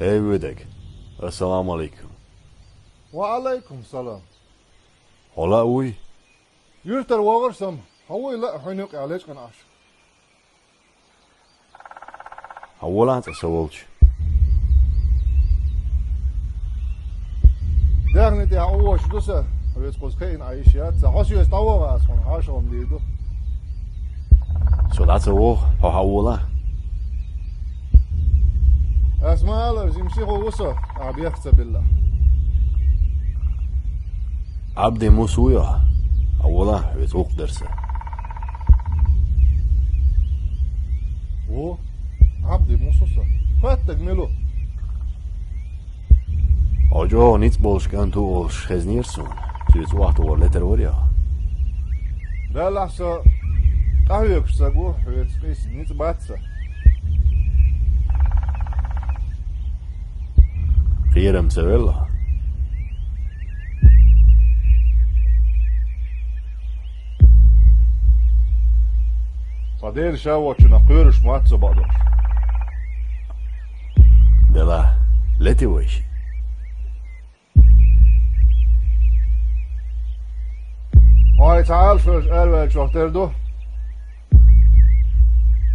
Hey ودك. السلام عليكم. وعليكم السلام. هلا أوي. يرتر وغرسم هو لا حنوك عليك قناش. أولا أنت سوالش. دعني تي أوش دوسة ويت قوس كين عايشيات زحوش يستوى أصلا عاشهم ليدو. So that's a war. أولا. اسمع الله يمشي هو وصل أبي يحسب بالله. عبد موسويا. أولا يتوق درسه. هو عبدي موسوسة فاتك ملو. أجو نيتبولش كان تولش خزنيرسون. تيت واحد ورلتر وريا. لا لحظة قهوة كساقو ويتسقيس نيت باتسا. خيرم سويلا. فدير شاوة نقيرش ماتسا بعض. دلا لتي ويش. هاي تعال فرش أروال شوختر دو.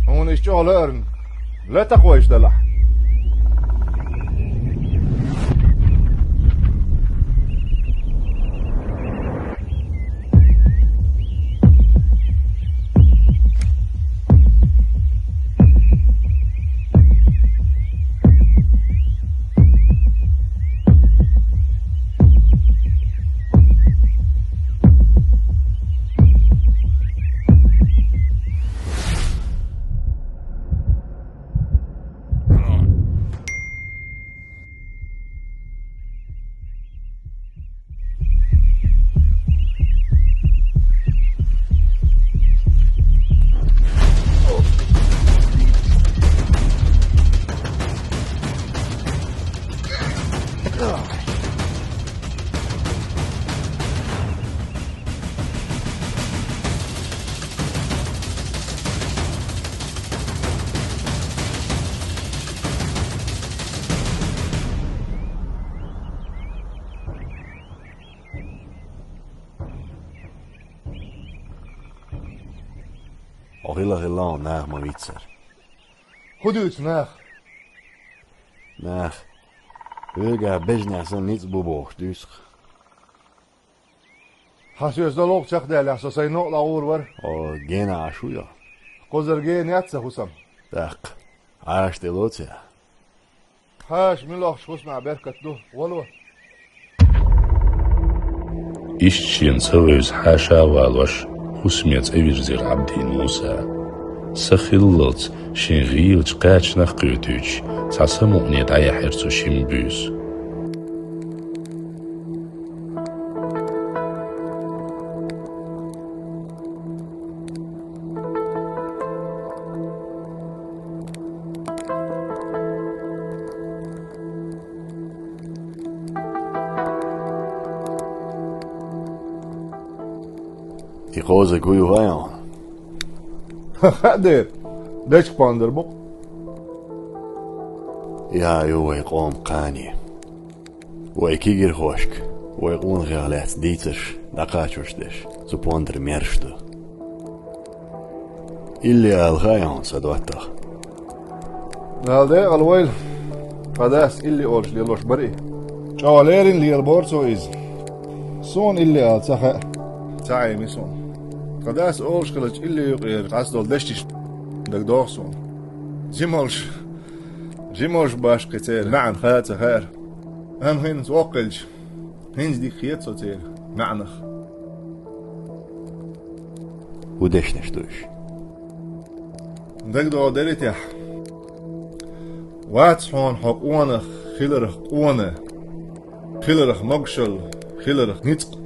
هون اشتغل أرن لا تقويش دلح. غلا ناغ ما ويتسر. خدوت ناخ. ناغ. ويجا بجني عشان نيتبو بوش دوسخ. حاسس دلوق شخ ده لحظة سينو لأور ور. أو جينا عشويا. قزر جين ياتسا حسام. داق. عاش دلوتيا. حاش ملوخ شخص مع بركة دو ولو. إشتين سويز حاشا والوش خسميت أبيرزير عبدي موسى سخلت شنغيلت قاتش نخقيتوش تسمعني دايا حرسو شمبوس يقوزك ويو غايون. دير ديش باندر بو. يا يو يقوم قاني. ويكيجر خوشك. ويقون غالات ديتش دقاتشوش ديش. سبوندر ميرشتو. إلي الغايون سدواتخ. هذا الويل قداس اللي أولش ليلوش بري. شواليرين لي البورسو إز. صون اللي أتسخ تعي ميسون. قداس أولش خلج اللي يقير قصدول دشتش دك دوغسون. جيمولش باش قتير معن خاتة خير. هم هين توقلش. هينز ديك خيات صوتير معنخ. ودش نشتوش. دك دو دريتيح. واتسحون حقوانخ خيلرخ قوانه. خيلرخ مقشل خيلرخ نتق.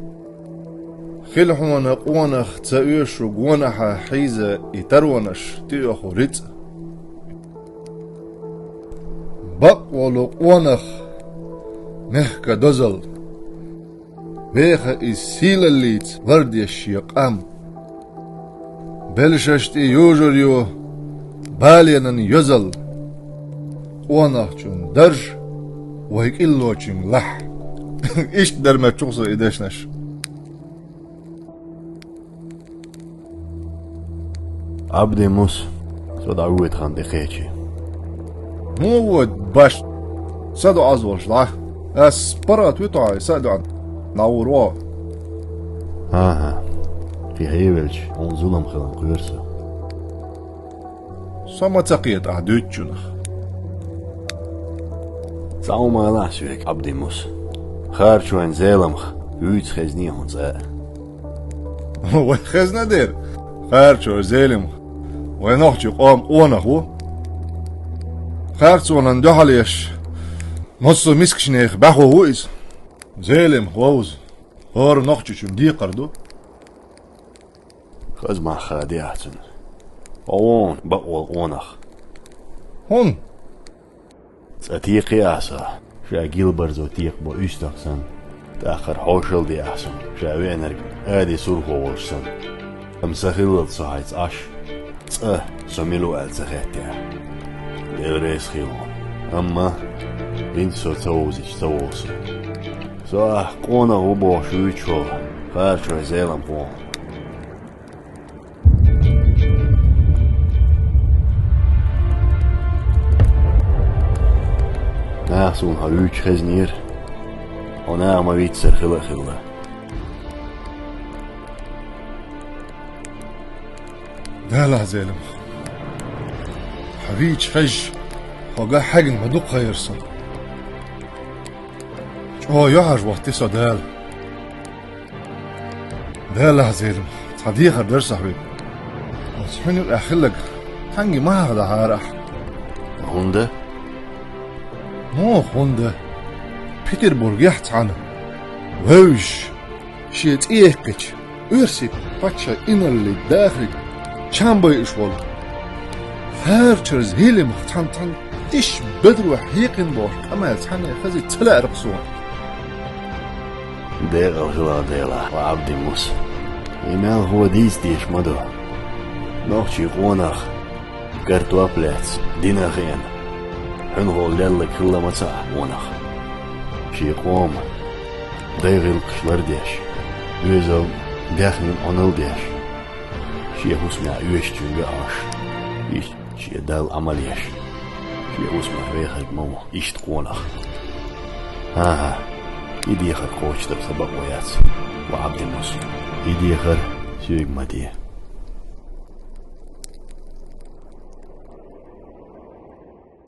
خيلحون قوانخ تأيش وقوانح حيزة يترونش تيوخ وريت. بق ولو قوانخ مهكا دزل. بيخا السيلة الليت وردي الشيقام. بلششتي يوجريو بالينا يزل. قوانخ جون درج وهيك إلوشين لح إيش در ما تشوصو إيداشناش عبدي موس صد عود خان دقيقي هو باش سادو أزولش لا أس برات ويطعي سادو عن ناوروا ها في هيبلش اون ظلم خلان قيرسا سما تقيت أعدوتشنخ ساو ما لحش هيك عبدي موس خارج وين زيلمخ ويتس خزني هون زاء وين خزنا دير خارج زيلمخ وين أختي قام أونخو خارج ونن دحليش مصو مسكش نيخ بحو هويز زيلم خوز هور نختي شم دي قردو خز ما خادي احسن اون بقول اونخ هون اتيقي احسا شاقيل برزو تيق بو اشتاقسن تاخر حوشل دي احسن شاوينرق ادي سرخو ورسن امسخيل صحيت اش سميلو الزخيتيا ديريس خيلون اما انسو توزيش تووسو صح قونا وبو شويتشو خارشو زيلم قون ناسون هلوش خزنير ونا ما بيتسر خلا خلا لا زيلم حبيج خج وقا حقن مدوق خيرسن يعج وقتي صدال لا زيلم صديقة درس حبيب وصحيني الأخلق تنجي ما هذا هارح هوندا مو هوندا بيتربورغ يحت عنه ووش شيت إيهكش ارسك باتشا إنا اللي داخل شامبي إشوال هارتشرز هيلي مختان تش بدرو حيقن بور كما يتحنى خزي تلا رقصون ديغ الغلا ديلا وعبدي موسى إيمال هو ديش مدو نوخشي قوناخ كارتو أبلاتس دينا خيان حنغو لالك خلا متاع وناخ شي قوم ديغ القشلر ديش يوزو داخل عنل ديش شي هسمع يوش جنجا عاش إيش شي دال عمليش شي هسمع ويخك مو إيش تقوناخ ها يدي خر قوش تبسبق ويات وعبد الموسى يدي خر سيق مديه